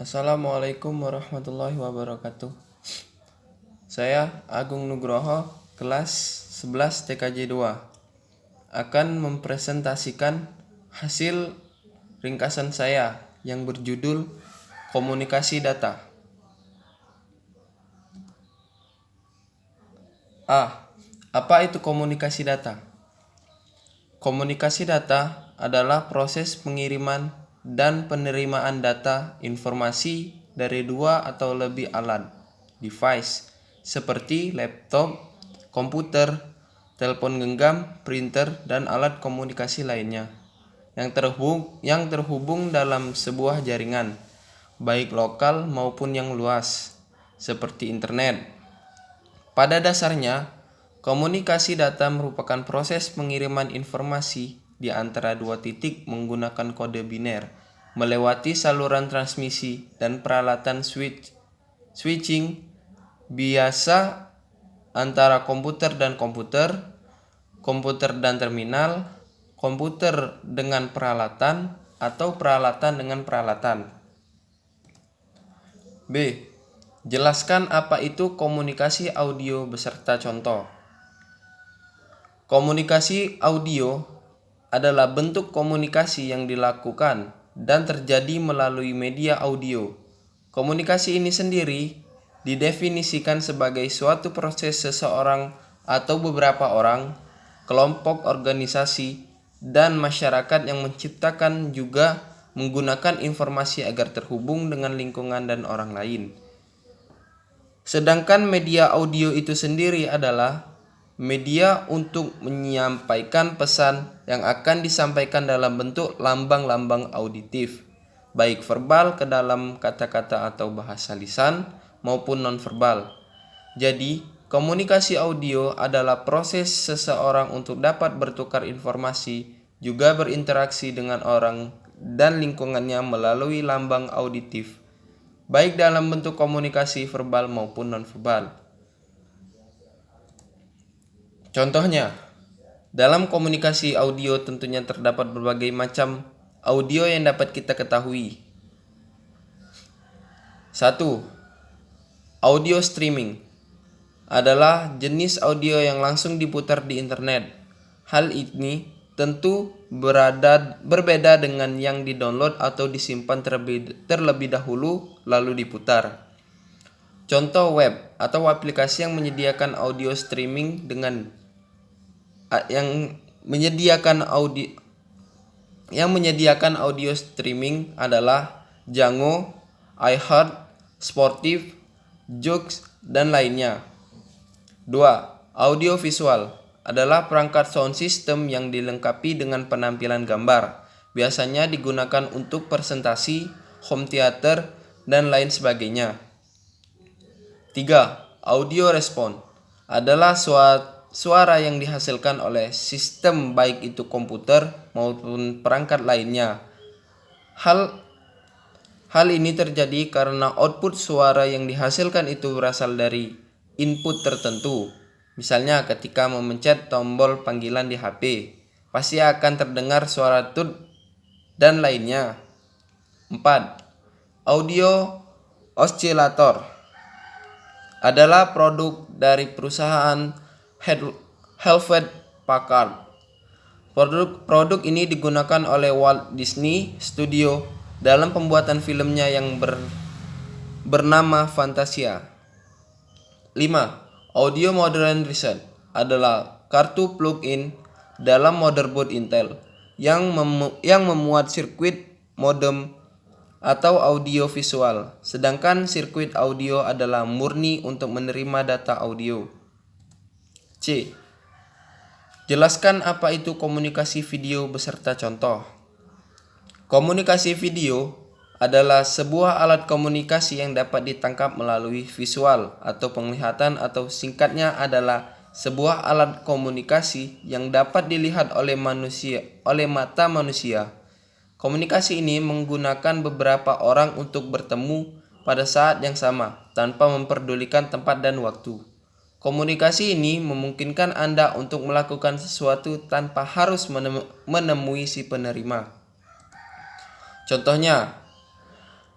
Assalamualaikum warahmatullahi wabarakatuh. Saya Agung Nugroho, kelas 11 TKJ 2, akan mempresentasikan hasil ringkasan saya yang berjudul Komunikasi Data. Apa itu komunikasi data? Komunikasi data adalah proses pengiriman dan penerimaan data informasi dari dua atau lebih alat, device, seperti laptop, komputer, telepon genggam, printer, dan alat komunikasi lainnya yang terhubung dalam sebuah jaringan, baik lokal maupun yang luas, seperti internet. Pada dasarnya, komunikasi data merupakan proses pengiriman informasi di antara dua titik menggunakan kode biner, melewati saluran transmisi dan peralatan switching biasa antara komputer dan komputer, komputer dan terminal, komputer dengan peralatan, atau peralatan dengan peralatan. B. Jelaskan apa itu komunikasi audio beserta contoh. Komunikasi audio adalah bentuk komunikasi yang dilakukan dan terjadi melalui media audio. Komunikasi ini sendiri didefinisikan sebagai suatu proses seseorang atau beberapa orang, kelompok, organisasi, dan masyarakat yang menciptakan juga menggunakan informasi agar terhubung dengan lingkungan dan orang lain. Sedangkan media audio itu sendiri adalah media untuk menyampaikan pesan yang akan disampaikan dalam bentuk lambang-lambang auditif, baik verbal ke dalam kata-kata atau bahasa lisan maupun nonverbal. Jadi, komunikasi audio adalah proses seseorang untuk dapat bertukar informasi, juga berinteraksi dengan orang dan lingkungannya melalui lambang auditif, baik dalam bentuk komunikasi verbal maupun nonverbal. Contohnya, dalam komunikasi audio tentunya terdapat berbagai macam audio yang dapat kita ketahui. 1. Audio streaming adalah jenis audio yang langsung diputar di internet. Hal ini tentu berbeda dengan yang didownload atau disimpan terlebih dahulu lalu diputar. Contoh web atau aplikasi yang menyediakan audio streaming audio streaming adalah Jango, iHeart, Sportif, Joox, dan lainnya. 2. Audio visual adalah perangkat sound system yang dilengkapi dengan penampilan gambar. Biasanya digunakan untuk presentasi, home theater, dan lain sebagainya. 3. Audio response adalah suara yang dihasilkan oleh sistem baik itu komputer maupun perangkat lainnya. Hal ini terjadi karena output suara yang dihasilkan itu berasal dari input tertentu. Misalnya ketika memencet tombol panggilan di HP, pasti akan terdengar suara tut dan lainnya. 4. Audio oscillator adalah produk dari perusahaan Hewlett Packard. Produk ini digunakan oleh Walt Disney Studio dalam pembuatan filmnya yang bernama Fantasia. 5. Audio Modern Reset adalah kartu plug-in dalam motherboard Intel yang memuat sirkuit modem atau audio visual, sedangkan sirkuit audio adalah murni untuk menerima data audio. C. Jelaskan apa itu komunikasi video beserta contoh. Komunikasi video adalah sebuah alat komunikasi yang dapat ditangkap melalui visual atau penglihatan, atau singkatnya adalah sebuah alat komunikasi yang dapat dilihat oleh mata manusia. Komunikasi ini menggunakan beberapa orang untuk bertemu pada saat yang sama tanpa memperdulikan tempat dan waktu. Komunikasi ini memungkinkan Anda untuk melakukan sesuatu tanpa harus menemui si penerima. Contohnya,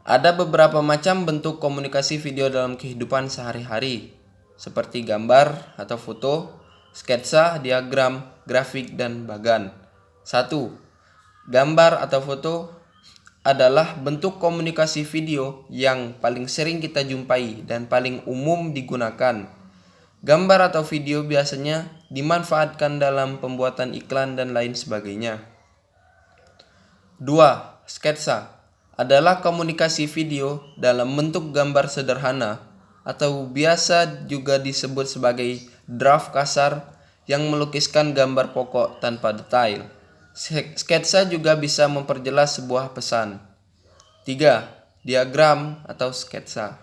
Ada beberapa macam bentuk komunikasi video dalam kehidupan sehari-hari, seperti gambar atau foto, sketsa, diagram, grafik, dan bagan. 1. Gambar atau foto adalah bentuk komunikasi video yang paling sering kita jumpai dan paling umum digunakan. Gambar atau video biasanya dimanfaatkan dalam pembuatan iklan dan lain sebagainya. 2. Sketsa adalah komunikasi video dalam bentuk gambar sederhana atau biasa juga disebut sebagai draft kasar yang melukiskan gambar pokok tanpa detail. Sketsa juga bisa memperjelas sebuah pesan. 3. Diagram atau sketsa.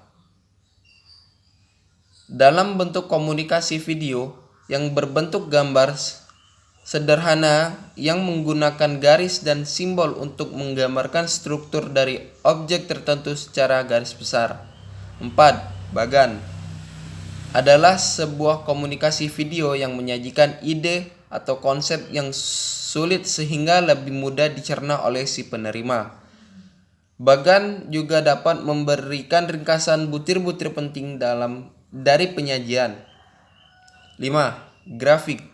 Dalam bentuk komunikasi video yang berbentuk gambar sederhana yang menggunakan garis dan simbol untuk menggambarkan struktur dari objek tertentu secara garis besar. 4. Bagan adalah sebuah komunikasi video yang menyajikan ide atau konsep yang sulit sehingga lebih mudah dicerna oleh si penerima. Bagan juga dapat memberikan ringkasan butir-butir penting dari penyajian. 5. Grafik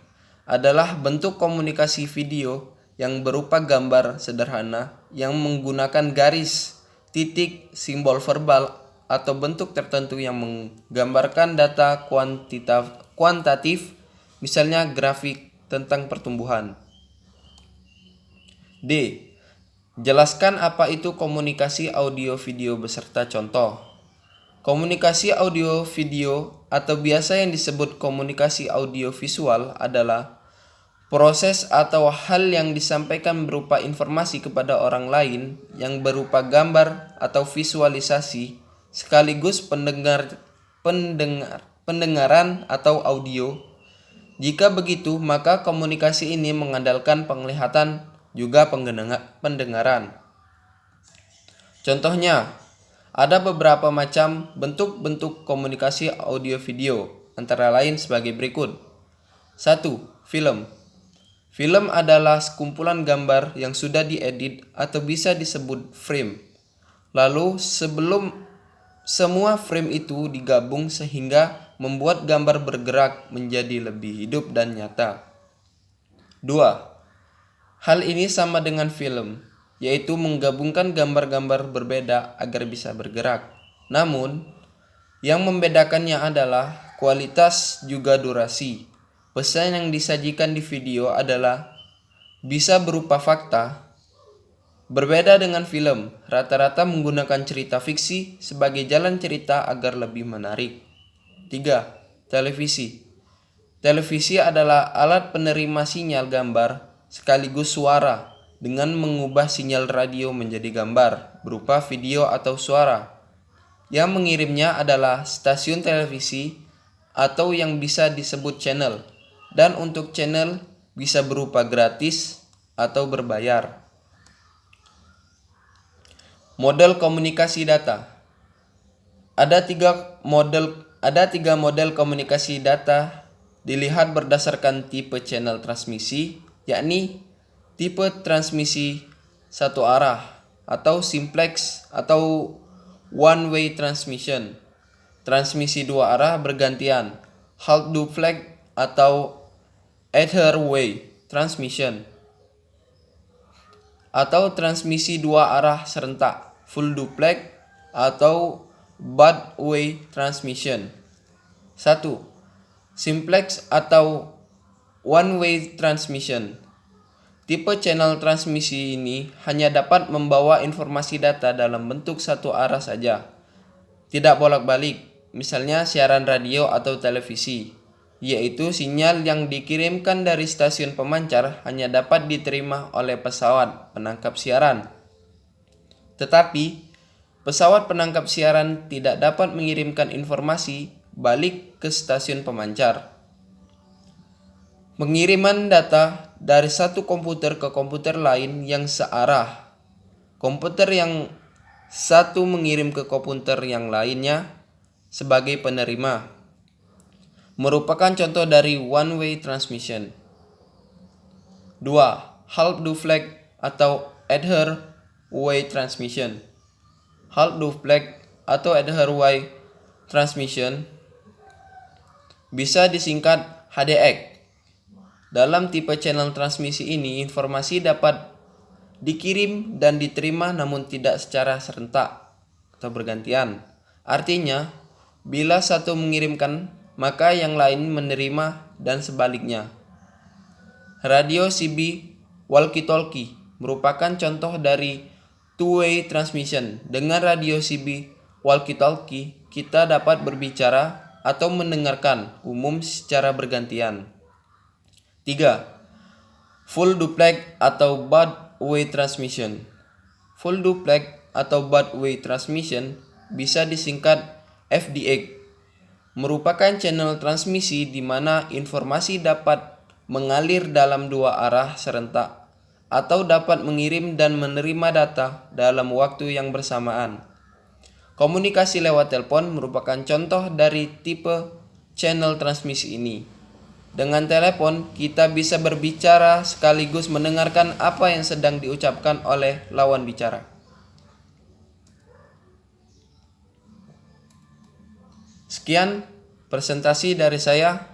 adalah bentuk komunikasi video yang berupa gambar sederhana yang menggunakan garis, titik, simbol verbal, atau bentuk tertentu yang menggambarkan data kuantitatif, misalnya grafik tentang pertumbuhan. D. Jelaskan apa itu komunikasi audio-video beserta contoh. Komunikasi audio-video atau biasa yang disebut komunikasi audio-visual adalah proses atau hal yang disampaikan berupa informasi kepada orang lain yang berupa gambar atau visualisasi sekaligus pendengaran atau audio. Jika begitu, maka komunikasi ini mengandalkan penglihatan juga pendengaran. Contohnya, ada beberapa macam bentuk-bentuk komunikasi audio-video, antara lain sebagai berikut. 1. Film. Film adalah sekumpulan gambar yang sudah diedit atau bisa disebut frame. Lalu semua frame itu digabung sehingga membuat gambar bergerak menjadi lebih hidup dan nyata. 2. Hal ini sama dengan film, yaitu menggabungkan gambar-gambar berbeda agar bisa bergerak. Namun, yang membedakannya adalah kualitas juga durasi. Pesan yang disajikan di video adalah bisa berupa fakta. Berbeda dengan film, rata-rata menggunakan cerita fiksi sebagai jalan cerita agar lebih menarik. 3. Televisi. Televisi adalah alat penerima sinyal gambar sekaligus suara dengan mengubah sinyal radio menjadi gambar berupa video atau suara. Yang mengirimnya adalah stasiun televisi atau yang bisa disebut channel, dan untuk channel bisa berupa gratis atau berbayar. Model komunikasi data. Ada tiga model komunikasi data dilihat berdasarkan tipe channel transmisi, yakni tipe transmisi satu arah atau simplex atau one way transmission, transmisi dua arah bergantian, half duplex atau ether way transmission, atau transmisi dua arah serentak, full duplex atau butt way transmission. 1. Simplex atau one way transmission. Tipe channel transmisi ini hanya dapat membawa informasi data dalam bentuk satu arah saja, tidak bolak-balik, misalnya siaran radio atau televisi, yaitu sinyal yang dikirimkan dari stasiun pemancar hanya dapat diterima oleh pesawat penangkap siaran. Tetapi, pesawat penangkap siaran tidak dapat mengirimkan informasi balik ke stasiun pemancar. Pengiriman data dari satu komputer ke komputer lain yang searah. Komputer yang satu mengirim ke komputer yang lainnya sebagai penerima. Merupakan contoh dari one way transmission. 2. Half duplex atau ether way transmission. half duplex atau Etherwise transmission bisa disingkat HDX. Dalam tipe channel transmisi ini, informasi dapat dikirim dan diterima namun tidak secara serentak atau bergantian. Artinya, bila satu mengirimkan, maka yang lain menerima dan sebaliknya. Radio CB walkie-talkie merupakan contoh dari two-way transmission. Dengan radio CB walkie-talkie, kita dapat berbicara atau mendengarkan umum secara bergantian. 3. Full duplex atau Bird-Way transmission. Full duplex atau Bird-Way transmission bisa disingkat FDX. Merupakan channel transmisi di mana informasi dapat mengalir dalam dua arah serentak atau dapat mengirim dan menerima data dalam waktu yang bersamaan. Komunikasi lewat telepon merupakan contoh dari tipe channel transmisi ini. Dengan telepon, kita bisa berbicara sekaligus mendengarkan apa yang sedang diucapkan oleh lawan bicara. Sekian presentasi dari saya.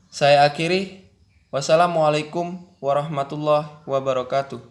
Saya akhiri. Wassalamualaikum warahmatullahi wabarakatuh.